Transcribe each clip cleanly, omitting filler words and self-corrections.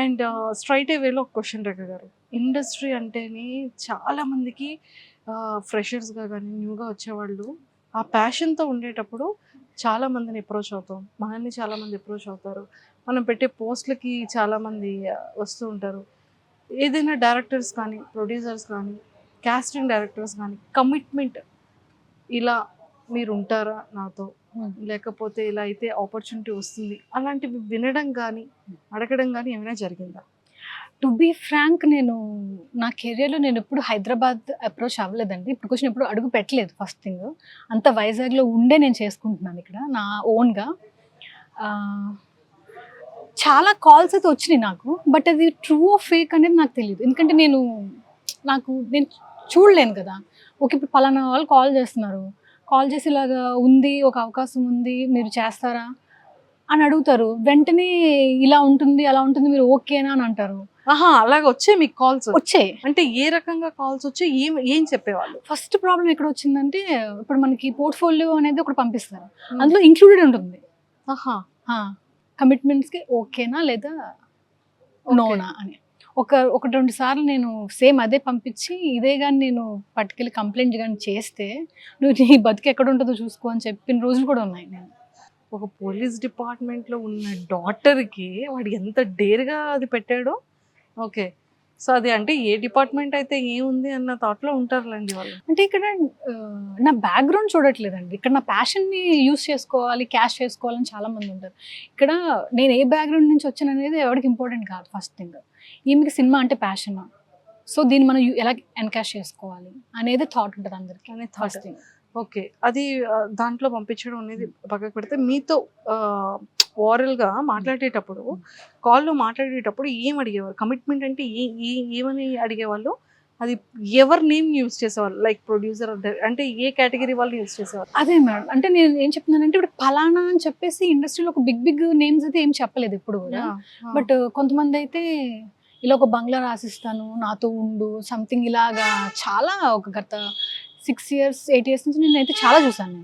And straight వేలో ఒక question రేఖ గారు, ఇండస్ట్రీ అంటేనే చాలా మందికి ఫ్రెషర్స్గా కానీ న్యూగా వచ్చేవాళ్ళు ఆ ప్యాషన్తో ఉండేటప్పుడు చాలా మందిని అప్రోచ్ అవుతాం, మనల్ని చాలా మంది అప్రోచ్ అవుతారు, మనం పెట్టే పోస్ట్లకి చాలామంది వస్తూ ఉంటారు. ఏదైనా డైరెక్టర్స్ కానీ ప్రొడ్యూసర్స్ కానీ కాస్టింగ్ డైరెక్టర్స్ కానీ కమిట్మెంట్ ఇలా మీరు ఉంటారా నాతో, లేకపోతే ఇలా అయితే ఆపర్చునిటీ వస్తుంది అలాంటివి వినడం కానీ అడగడం కానీ ఏమైనా జరిగిందా? టు బీ ఫ్రాంక్, నేను నా కెరియర్లో నేను ఎప్పుడు హైదరాబాద్ అప్రోచ్ అవ్వలేదండి. ఇప్పుడు కొంచెం ఎప్పుడు అడుగు పెట్టలేదు. ఫస్ట్ థింగ్ అంత వైజాగ్లో ఉండే నేను చేసుకుంటున్నాను ఇక్కడ నా ఓన్గా. చాలా కాల్స్ అయితే వచ్చినాయి నాకు, బట్ అది ట్రూ ఆఫ్ ఫేక్ అనేది నాకు తెలియదు. ఎందుకంటే నేను చూడలేను కదా. ఓకే, ఇప్పుడు పలానా వాళ్ళు కాల్ చేస్తున్నారు, కాల్ చేసి ఇలాగా ఉంది, ఒక అవకాశం ఉంది, మీరు చేస్తారా అని అడుగుతారు. వెంటనే ఇలా ఉంటుంది అలా ఉంటుంది, మీరు ఓకేనా అని అంటారు. ఆహా, అలాగ వచ్చే మీకు కాల్స్ వచ్చాయి. అంటే ఏ రకంగా కాల్స్ వచ్చి ఏం ఏం చెప్పేవాళ్ళు? ఫస్ట్ ప్రాబ్లం ఎక్కడ వచ్చిందంటే, ఇప్పుడు మనకి పోర్ట్ఫోలియో అనేది ఒకటి పంపిస్తారు, అందులో ఇంక్లూడెడ్ ఉంటుంది. ఆహా, కమిట్మెంట్స్కి ఓకేనా లేదా నోనా అని. ఒకటి రెండు సార్లు నేను సేమ్ అదే పంపించి, ఇదే కానీ నేను పట్టుకెళ్ళి కంప్లైంట్ కానీ చేస్తే, నువ్వు నీ బతికి ఎక్కడ ఉంటుందో చూసుకో అని చెప్పిన రోజులు కూడా ఉన్నాయి. నేను ఒక పోలీస్ డిపార్ట్మెంట్లో ఉన్న డాటర్కి వాడు ఎంత డేర్గా అది పెట్టాడో. ఓకే, సో అది అంటే ఏ డిపార్ట్మెంట్ అయితే ఏముంది అన్న థాట్లో ఉంటారులేండి వాళ్ళు. అంటే ఇక్కడ నా బ్యాక్గ్రౌండ్ చూడట్లేదండి, ఇక్కడ నా ప్యాషన్ని యూస్ చేసుకోవాలి, క్యాష్ చేసుకోవాలని చాలా మంది ఉంటారు. ఇక్కడ నేను ఏ బ్యాక్గ్రౌండ్ నుంచి వచ్చాను అనేది ఎవరికి ఇంపార్టెంట్ కాదు. ఫస్ట్ థింగ్, ఈమెకి సినిమా అంటే ప్యాషన్, సో దీన్ని మనం ఎలా ఎన్కాష్ చేసుకోవాలి అనేది థాట్ ఉంటుంది అందరికీ. అనే ఫస్ట్ థింగ్. ఓకే, అది దాంట్లో పంపించడం అనేది పక్కకు పెడితే, మీతో ఓరల్గా మాట్లాడేటప్పుడు, కాల్లో మాట్లాడేటప్పుడు ఏం అడిగేవారు? కమిట్మెంట్ అంటే ఏమని అడిగేవాళ్ళు? అది ఎవరి నేమ్ యూజ్ చేసేవాళ్ళు? లైక్ ప్రొడ్యూసర్ అంటే ఏ కేటగిరీ వాళ్ళు యూజ్ చేసేవాళ్ళు? అదే మేడం, అంటే నేను ఏం చెప్తున్నానంటే, ఇప్పుడు ఫలానా అని చెప్పేసి ఇండస్ట్రీలో ఒక బిగ్ నేమ్స్ అయితే ఏం చెప్పలేదు ఇప్పుడు కూడా. బట్ కొంతమంది అయితే ఇలా ఒక బంగ్లా రాసిస్తాను, నాతో ఉండు, సంథింగ్ ఇలాగా చాలా ఒక గత 6 years 8 years నుంచి నేనైతే చాలా చూసాను.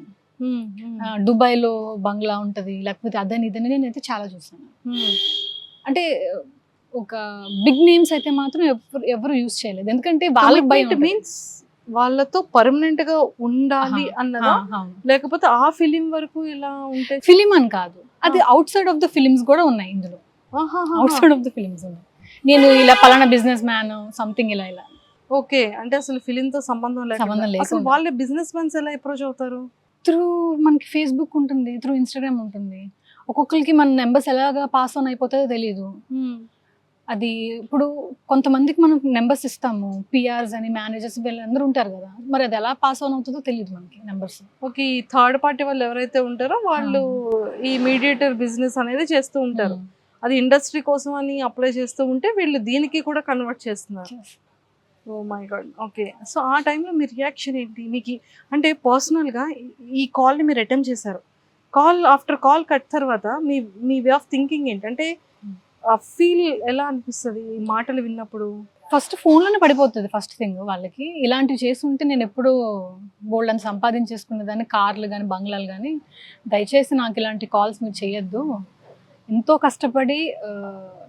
నేను దుబాయ్లో బంగ్లా ఉంటుంది, లేకపోతే అదని ఇదని నేనైతే చాలా చూసాను. అంటే ఒక బిగ్ నేమ్స్ అయితే మాత్రం ఎవరు యూజ్ చేయలేదు, ఎందుకంటే వాళ్ళకి భయం. మీన్స్ వాళ్ళతో పర్మనెంట్ గా ఉండాలి అన్నదా, లేకపోతే ఆ ఫిలిం వరకు ఇలా ఉంటే? ఫిలిం అని కాదు, అది out side of the films కూడా ఉన్నాయి ఇందులో. Out side of the films ఉన్నాయి, నేను ఇలా పలానా బిజినెస్ మ్యాన్ సంథింగ్ ఇలా ఇలా. ఓకే, అంటే అసలు ఫిలిం తో సంబంధం లేదు. అసలు వాళ్ళే బిజినెస్ మ్యాన్స్ ఎలా అప్రోచ్ అవుతారు? త్రూ మనకి ఫేస్బుక్ ఉంటుంది, త్రూ ఇన్స్టాగ్రామ్ ఉంటుంది. ఒక్కొక్కరికి మన నెంబర్స్ ఎలాగా పాస్ ఆన్ అయిపోతుందో తెలియదు. అది ఇప్పుడు కొంతమందికి మనం నెంబర్స్ ఇస్తాము, పిఆర్స్ అని, మేనేజర్స్, వీళ్ళందరూ ఉంటారు కదా, మరి అది ఎలా పాస్ ఆన్ అవుతుందో తెలియదు మనకి నెంబర్స్. ఓకే, ఈ థర్డ్ పార్టీ వాళ్ళు ఎవరైతే ఉంటారో వాళ్ళు ఈ మీడియేటర్ బిజినెస్ అనేది చేస్తూ ఉంటారు. అది ఇండస్ట్రీ కోసం అని అప్లై చేస్తూ ఉంటే వీళ్ళు దీనికి కూడా కన్వర్ట్ చేస్తున్నారు. Oh my god. Okay, so ఆ టైంలో మీ రియాక్షన్ ఏంటి? మీకు అంటే పర్సనల్గా ఈ కాల్ని మీరు అటెంప్ట్ చేశారు, కాల్ ఆఫ్టర్ కాల్ కట్ తర్వాత మీ మీ వే ఆఫ్ థింకింగ్ ఏంటి? అంటే ఫీల్ ఎలా అనిపిస్తుంది ఈ మాటలు విన్నప్పుడు? ఫస్ట్ ఫోన్లోనే పడిపోతుంది ఫస్ట్ థింగ్. వాళ్ళకి ఇలాంటివి చేస్తుంటే నేను ఎప్పుడూ బోల్డ్ అని సంపాదించేసుకునేదాన్ని, కార్లు కానీ బంగ్లాలు కానీ. దయచేసి నాకు ఇలాంటి కాల్స్ మీరు చేయొద్దు. ఎంతో కష్టపడి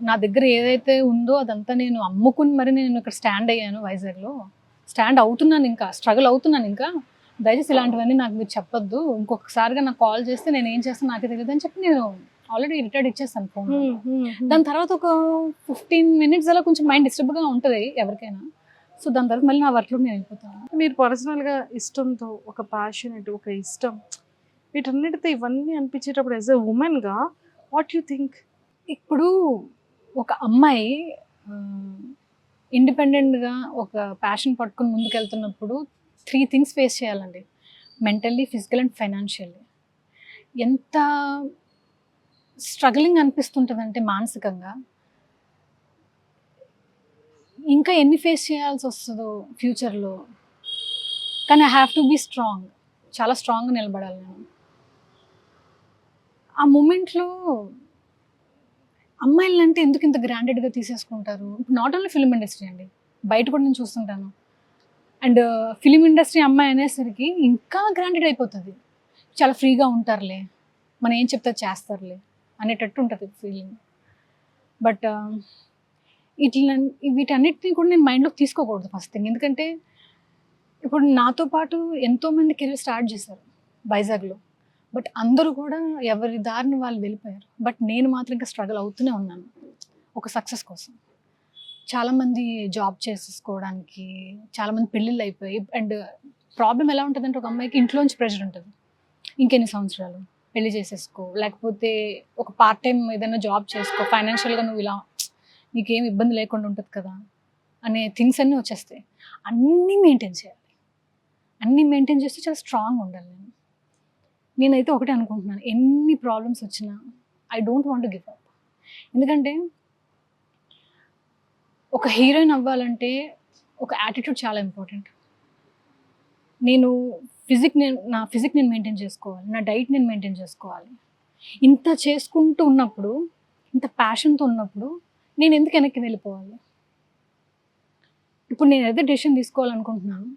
నా దగ్గర ఏదైతే ఉందో అదంతా నేను అమ్ముకుని మరి నేను ఇక్కడ స్టాండ్ అయ్యాను, వైజాగ్లో స్టాండ్ అవుతున్నాను, ఇంకా స్ట్రగుల్ అవుతున్నాను. ఇంకా దయచేసి ఇలాంటివన్నీ నాకు మీరు చెప్పొద్దు, ఇంకొకసారిగా నాకు కాల్ చేస్తే నేను ఏం చేస్తాను నాకే తెలియదు అని చెప్పి నేను ఆల్రెడీ రిటైర్డ్ ఇచ్చేస్తాను ఫోన్. దాని తర్వాత ఒక 15 minutes అలా కొంచెం మైండ్ డిస్టర్బ్గా ఉంటుంది ఎవరికైనా. సో దాని తర్వాత మళ్ళీ నా వర్క్లో నేను వెళ్ళిపోతాను. మీరు పర్సనల్గా ఇష్టంతో, ఒక ప్యాషనేట్, ఒక ఇష్టం, వీటన్నిటితో ఇవన్నీ అనిపించేటప్పుడు యాజ్ ఎ ఉమెన్గా వాట్ యు థింక్? ఇప్పుడు ఒక అమ్మాయి ఇండిపెండెంట్గా ఒక ప్యాషన్ పట్టుకుని ముందుకెళ్తున్నప్పుడు 3 things ఫేస్ చేయాలండి: మెంటల్లీ, ఫిజికల్ అండ్ ఫైనాన్షియల్లీ. ఎంత స్ట్రగ్లింగ్ అనిపిస్తుంటుందంటే మానసికంగా, ఇంకా ఎన్ని ఫేస్ చేయాల్సి వస్తుందో ఫ్యూచర్లో. కానీ I have to be strong, చాలా స్ట్రాంగ్గా నిలబడాలి నేను. ఆ మూమెంట్లో అమ్మాయిలు అంటే ఎందుకు ఇంత గ్రాండెడ్గా తీసేసుకుంటారు? నాట్ ఓన్లీ ఫిలిం ఇండస్ట్రీ అండి, బయట కూడా నేను చూస్తుంటాను. అండ్ ఫిలిం ఇండస్ట్రీ అమ్మాయి అనేసరికి ఇంకా గ్రాండెడ్ అయిపోతుంది. చాలా ఫ్రీగా ఉంటారులే, మనం ఏం చెప్తే చేస్తారులే అనేటట్టు ఉంటుంది ఫీలింగ్. బట్ ఇట్లా వీటన్నిటిని కూడా నేను మైండ్లోకి తీసుకోకూడదు ఫస్ట్ థింగ్. ఎందుకంటే ఇప్పుడు నాతో పాటు ఎంతోమంది కెరీర్ స్టార్ట్ చేశారు వైజాగ్లో. బట్ అందరూ కూడా ఎవరి దారిని వాళ్ళు వెళ్ళిపోయారు. బట్ నేను మాత్రం ఇంకా స్ట్రగుల్ అవుతూనే ఉన్నాను ఒక సక్సెస్ కోసం. చాలామంది జాబ్ చేసేసుకోవడానికి, చాలామంది పెళ్ళిళ్ళు అయిపోయి. అండ్ ప్రాబ్లం ఎలా ఉంటుందంటే ఒక అమ్మాయికి ఇంట్లోంచి ప్రెషర్ ఉంటుంది. ఇంకెన్ని సంవత్సరాలు పెళ్లి చేసేసుకో, లేకపోతే ఒక పార్ట్ టైం ఏదైనా జాబ్ చేసుకో, ఫైనాన్షియల్గా నువ్వు ఇలా నీకేం ఇబ్బంది లేకుండా ఉంటుంది కదా అనే థింగ్స్ అన్నీ వచ్చేస్తాయి. అన్నీ మెయింటైన్ చేయాలి. అన్నీ మెయింటైన్ చేస్తే చాలా స్ట్రాంగ్ ఉండాలి. నేనైతే ఒకటే అనుకుంటున్నాను, ఎన్ని ప్రాబ్లమ్స్ వచ్చినా I don't want to give up. ఎందుకంటే ఒక హీరోయిన్ అవ్వాలంటే ఒక యాటిట్యూడ్ చాలా ఇంపార్టెంట్. నా ఫిజిక్ నేను మెయింటైన్ చేసుకోవాలి, నా డైట్ నేను మెయింటైన్ చేసుకోవాలి. ఇంత చేసుకుంటూ ఉన్నప్పుడు, ఇంత ప్యాషన్తో ఉన్నప్పుడు నేను ఎందుకు వెనక్కి వెళ్ళిపోవాలి? ఇప్పుడు నేను ఏదో డెసిషన్ తీసుకోవాలనుకుంటున్నాను.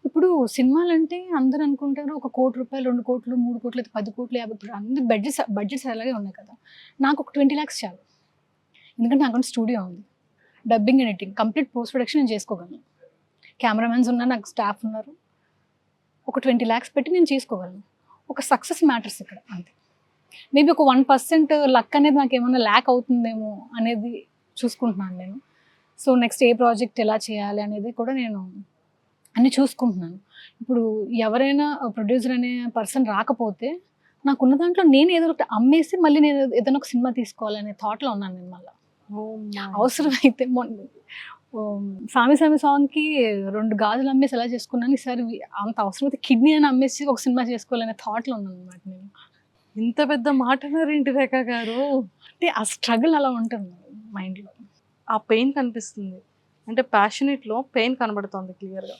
ఇప్పుడు సినిమాలంటే అందరూ అనుకుంటారు ఒక 1 కోటి రూపాయలు, 2 కోట్లు, 3 కోట్లు, 10 కోట్లు, 50 ఇప్పుడు అన్ని బడ్జెట్స్ అలాగే ఉన్నాయి కదా. నాకు ఒక 20 lakhs చాలు. ఎందుకంటే నాకు స్టూడియో ఉంది, dubbing, editing, complete post production నేను చేసుకోగలను. కెమెరామెన్స్ ఉన్నారు, నాకు స్టాఫ్ ఉన్నారు. ఒక 20 lakhs పెట్టి నేను చేసుకోగలను. ఒక సక్సెస్ మ్యాటర్స్ ఇక్కడ అంతే. మేబీ ఒక 1% లక్ అనేది నాకు ఏమైనా ల్యాక్ అవుతుందేమో అనేది చూసుకుంటున్నాను నేను. సో నెక్స్ట్ ఏ ప్రాజెక్ట్ ఎలా చేయాలి అనేది కూడా నేను అన్నీ చూసుకుంటున్నాను. ఇప్పుడు ఎవరైనా ప్రొడ్యూసర్ అనే పర్సన్ రాకపోతే నాకున్న దాంట్లో నేను ఏదో ఒకటి అమ్మేసి మళ్ళీ నేను ఏదైనా ఒక సినిమా తీసుకోవాలనే థాట్లో ఉన్నాను నేను. మళ్ళీ అవసరమైతే సామి సాంగ్కి 2 గాజులు అమ్మేసి ఎలా చేసుకున్నాను, ఈసారి అంత అవసరమైతే కిడ్నీ అని అమ్మేసి ఒక సినిమా చేసుకోవాలనే థాట్లో ఉన్నాను అనమాట నేను. ఇంత పెద్ద మాట అన్నారేంటి రేఖ గారు? అంటే ఆ స్ట్రగుల్ అలా ఉంటుంది మైండ్లో. ఆ పెయిన్ కనిపిస్తుంది, అంటే ప్యాషనేట్లో పెయిన్ కనబడుతుంది క్లియర్గా.